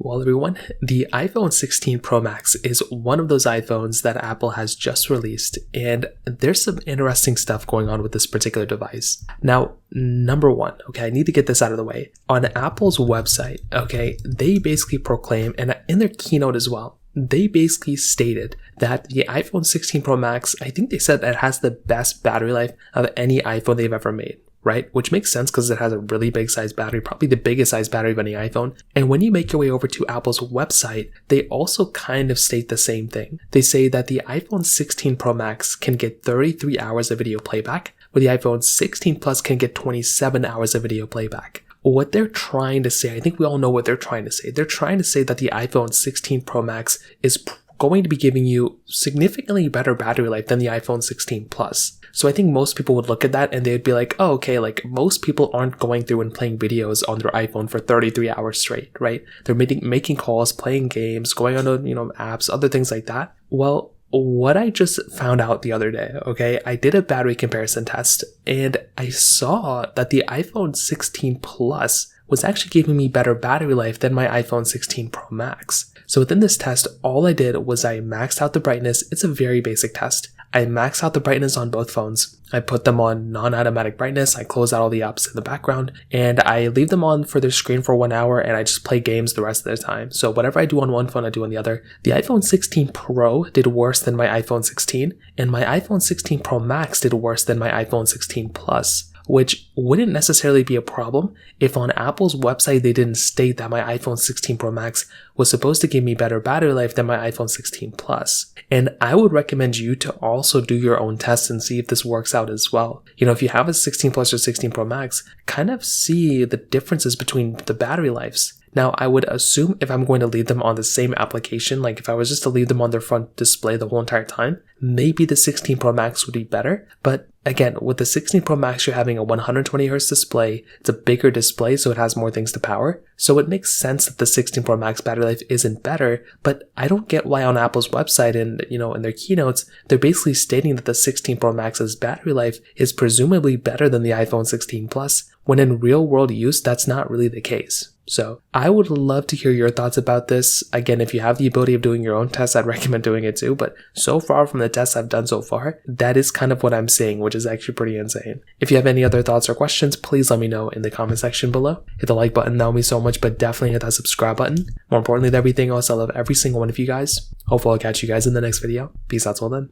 Well, everyone, the iPhone 16 Pro Max is one of those iPhones that Apple has just released, and there's some interesting stuff going on with this particular device. Now, number one, okay, I need to get this out of the way. On Apple's website, okay, they basically proclaim, and in their keynote as well, they basically stated that the iPhone 16 Pro Max, I think they said that it has the best battery life of any iPhone they've ever made. Right? Which makes sense because it has a really big size battery, probably the biggest size battery of any iPhone. And when you make your way over to Apple's website, they also kind of state the same thing. They say that the iPhone 16 Pro Max can get 33 hours of video playback, where the iPhone 16 Plus can get 27 hours of video playback. What they're trying to say, I think we all know what they're trying to say. They're trying to say that the iPhone 16 Pro Max is going to be giving you significantly better battery life than the iPhone 16 Plus. So I think most people would look at that and they'd be like, oh, okay, like most people aren't going through and playing videos on their iPhone for 33 hours straight, right? They're making calls, playing games, going on, apps, other things like that. Well, what I just found out the other day, okay, I did a battery comparison test and I saw that the iPhone 16 Plus was actually giving me better battery life than my iPhone 16 Pro Max. So within this test, all I did was I maxed out the brightness. It's a very basic test. I maxed out the brightness on both phones. I put them on non-automatic brightness. I close out all the apps in the background and I leave them on for their screen for 1 hour and I just play games the rest of the time. So whatever I do on one phone, I do on the other. The iPhone 16 Pro did worse than my iPhone 16 and my iPhone 16 Pro Max did worse than my iPhone 16 Plus. Which wouldn't necessarily be a problem if on Apple's website they didn't state that my iPhone 16 Pro Max was supposed to give me better battery life than my iPhone 16 Plus. And I would recommend you to also do your own tests and see if this works out as well. If you have a 16 Plus or 16 Pro Max, kind of see the differences between the battery lives. Now, I would assume if I'm going to leave them on the same application, like if I was just to leave them on their front display the whole entire time, maybe the 16 Pro Max would be better. But again, with the 16 Pro Max, you're having a 120Hz display. It's a bigger display, so it has more things to power. So it makes sense that the 16 Pro Max battery life isn't better, but I don't get why on Apple's website and, in their keynotes, they're basically stating that the 16 Pro Max's battery life is presumably better than the iPhone 16 Plus, when in real world use, that's not really the case. So I would love to hear your thoughts about this. Again, if you have the ability of doing your own tests, I'd recommend doing it too. But so far from the tests I've done so far, that is kind of what I'm seeing, which is actually pretty insane. If you have any other thoughts or questions, please let me know in the comment section below. Hit the like button, that would mean so much, but definitely hit that subscribe button. More importantly than everything else, I love every single one of you guys. Hopefully I'll catch you guys in the next video. Peace out till then.